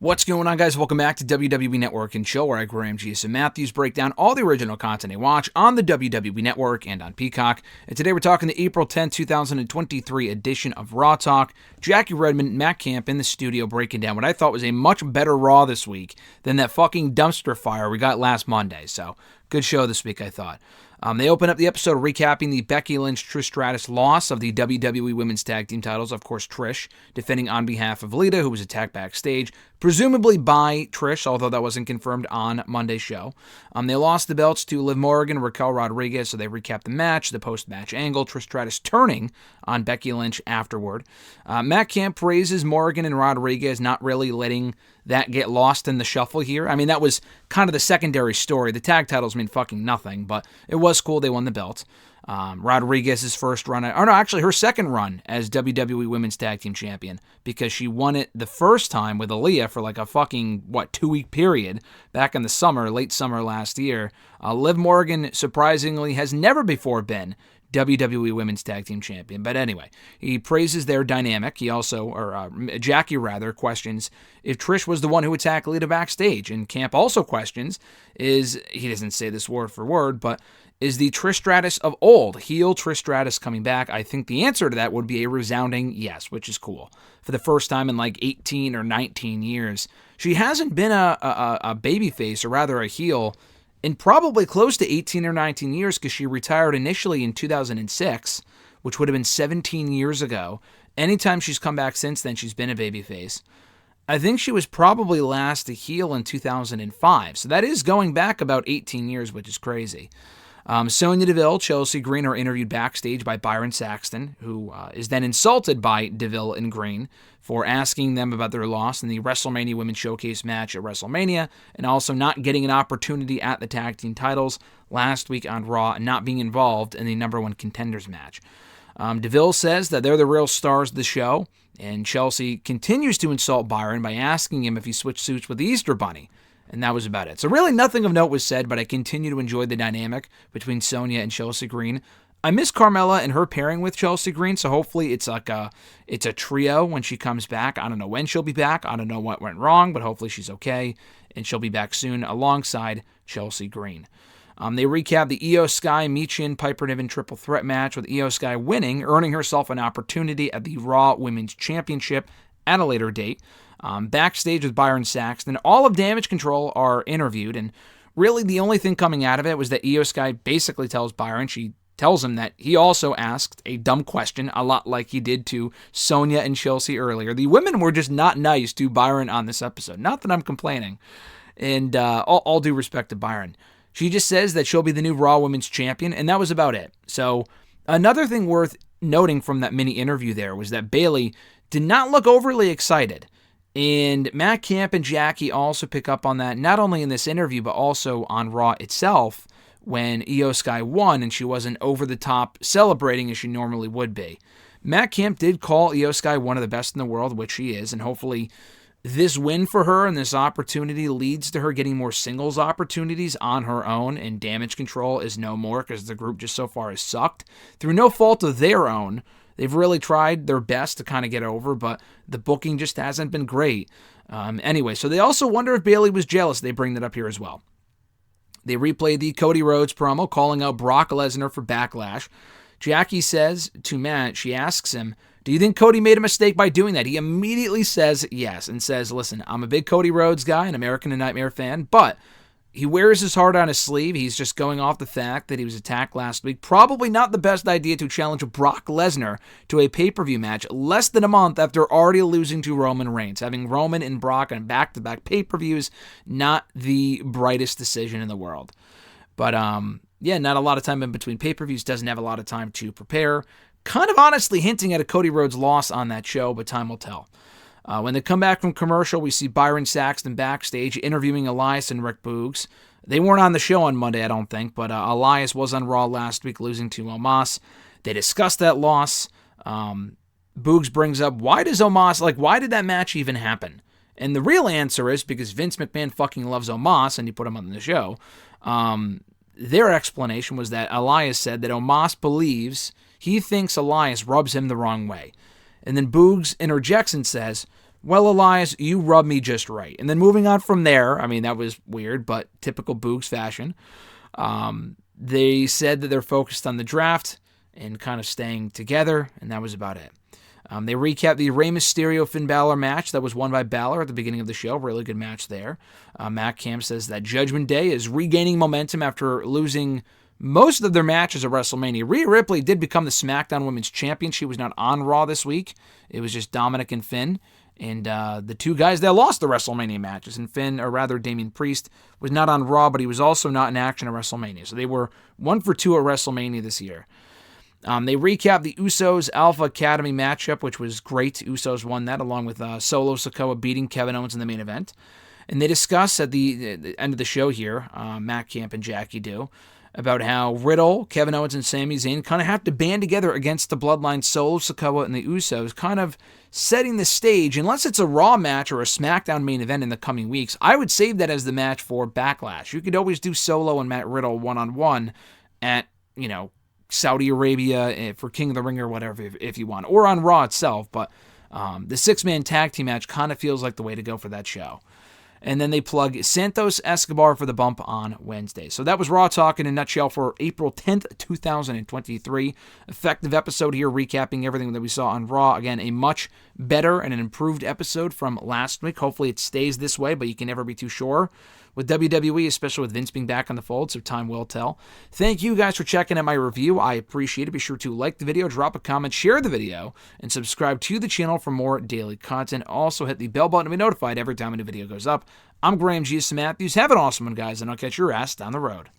What's going on, guys? Welcome back to WWE Network and Show, where I, Graham G.S. Matthews, break down all the original content I watch on the WWE Network and on Peacock. And today we're talking the April 10th, 2023 edition of Raw Talk. Jackie Redmond, Matt Camp in the studio breaking down what I thought was a much better Raw this week than that fucking dumpster fire we got last Monday. So, good show this week, I thought. They open up the episode recapping the Becky Lynch-Trish Stratus loss of the WWE Women's Tag Team titles. Of course, Trish defending on behalf of Lita, who was attacked backstage, presumably by Trish, although that wasn't confirmed on Monday's show. They lost the belts to Liv Morgan and Raquel Rodriguez, so they recapped the match, the post-match angle, Trish Stratus turning on Becky Lynch afterward. Matt Camp praises Morgan and Rodriguez not really letting that get lost in the shuffle here. I mean, that was kind of the secondary story. The tag titles mean fucking nothing, but it was cool they won the belt. Rodriguez's first run, her second run as WWE Women's Tag Team Champion, because she won it the first time with Aaliyah for like a fucking, 2-week period back in the summer, late summer last year. Liv Morgan, surprisingly, has never before been WWE Women's Tag Team Champion. But anyway, he praises their dynamic. He also, Jackie questions if Trish was the one who attacked Lita backstage. And Camp also questions he doesn't say this word for word, but is the Trish Stratus of old, heel Trish Stratus, coming back? I think the answer to that would be a resounding yes, which is cool. For the first time in like 18 or 19 years, she hasn't been a babyface, or rather a heel, in probably close to 18 or 19 years, because she retired initially in 2006, which would have been 17 years ago. Anytime she's come back since then, she's been a babyface. I think she was probably last a heel in 2005, so that is going back about 18 years, which is crazy. Sonya Deville, Chelsea Green are interviewed backstage by Byron Saxton, who is then insulted by Deville and Green for asking them about their loss in the WrestleMania Women's Showcase match at WrestleMania, and also not getting an opportunity at the tag team titles last week on Raw, and not being involved in the number one contenders match. Deville says that they're the real stars of the show, and Chelsea continues to insult Byron by asking him if he switched suits with the Easter Bunny. And that was about it. So really nothing of note was said, but I continue to enjoy the dynamic between Sonya and Chelsea Green. I miss Carmella and her pairing with Chelsea Green, so hopefully it's a trio when she comes back. I don't know when she'll be back. I don't know what went wrong, but hopefully she's okay, and she'll be back soon alongside Chelsea Green. They recap the Io Sky, Michin, Piper Niven triple threat match, with Io Sky winning, earning herself an opportunity at the Raw Women's Championship at a later date. Backstage with Byron Saxton, all of Damage Control are interviewed, and really the only thing coming out of it was that Io Sky basically tells Byron, she tells him that he also asked a dumb question, a lot like he did to Sonya and Chelsea earlier. The women were just not nice to Byron on this episode. Not that I'm complaining, and all due respect to Byron. She just says that she'll be the new Raw Women's Champion, and that was about it. So another thing worth noting from that mini interview there was that Bayley did not look overly excited. And Matt Camp and Jackie also pick up on that, not only in this interview, but also on Raw itself, when Io Sky won and she wasn't over the top celebrating as she normally would be. Matt Camp did call Io Sky one of the best in the world, which she is, and hopefully this win for her and this opportunity leads to her getting more singles opportunities on her own, and Damage Control is no more, because the group just so far has sucked. Through no fault of their own, they've really tried their best to kind of get over, but the booking just hasn't been great. Anyway, so they also wonder if Bayley was jealous. They bring that up here as well. They replay the Cody Rhodes promo, calling out Brock Lesnar for Backlash. Jackie says to Matt, she asks him, do you think Cody made a mistake by doing that? He immediately says yes, and says, listen, I'm a big Cody Rhodes guy, an American Nightmare fan, but he wears his heart on his sleeve. He's just going off the fact that he was attacked last week. Probably not the best idea to challenge Brock Lesnar to a pay-per-view match less than a month after already losing to Roman Reigns. Having Roman and Brock on back-to-back pay-per-views, not the brightest decision in the world. But, not a lot of time in between pay-per-views. Doesn't have a lot of time to prepare. Kind of honestly hinting at a Cody Rhodes loss on that show, but time will tell. When they come back from commercial, we see Byron Saxton backstage interviewing Elias and Rick Boogs. They weren't on the show on Monday, I don't think, but Elias was on Raw last week, losing to Omos. They discussed that loss. Boogs brings up, why did that match even happen? And the real answer is because Vince McMahon fucking loves Omos, and he put him on the show. Their explanation was that Elias said that he thinks Elias rubs him the wrong way. And then Boogs interjects and says, Well, Elias, you rub me just right. And then moving on from there, I mean, that was weird, but typical Boogs fashion. They said that they're focused on the draft and kind of staying together, and that was about it. They recapped the Rey Mysterio-Finn Balor match that was won by Balor at the beginning of the show. Really good match there. Matt Camp says that Judgment Day is regaining momentum after losing most of their matches at WrestleMania. Rhea Ripley did become the SmackDown Women's Champion. She was not on Raw this week. It was just Dominic and Finn. And the two guys that lost the WrestleMania matches. And Finn, or rather Damian Priest, was not on Raw, but he was also not in action at WrestleMania. So they were 1 for 2 at WrestleMania this year. They recapped the Usos Alpha Academy matchup, which was great. Usos won that, along with Solo Sikoa beating Kevin Owens in the main event. And they discuss at the end of the show here, Matt Camp and Jackie do, about how Riddle, Kevin Owens, and Sami Zayn kind of have to band together against the Bloodline, Solo Sikoa, and the Usos, kind of setting the stage. Unless it's a Raw match or a SmackDown main event in the coming weeks, I would save that as the match for Backlash. You could always do Solo and Matt Riddle one-on-one at, Saudi Arabia for King of the Ring or whatever if you want, or on Raw itself, but the 6-man tag team match kind of feels like the way to go for that show. And then they plug Santos Escobar for the bump on Wednesday. So that was Raw Talk in a nutshell for April 10th, 2023. Effective episode here, recapping everything that we saw on Raw. Again, a much better and an improved episode from last week. Hopefully it stays this way, but you can never be too sure with WWE, especially with Vince being back on the fold, so time will tell. Thank you guys for checking out my review. I appreciate it. Be sure to like the video, drop a comment, share the video, and subscribe to the channel for more daily content. Also, hit the bell button to be notified every time a new video goes up. I'm Graham G. Matthews. Have an awesome one, guys, and I'll catch your ass down the road.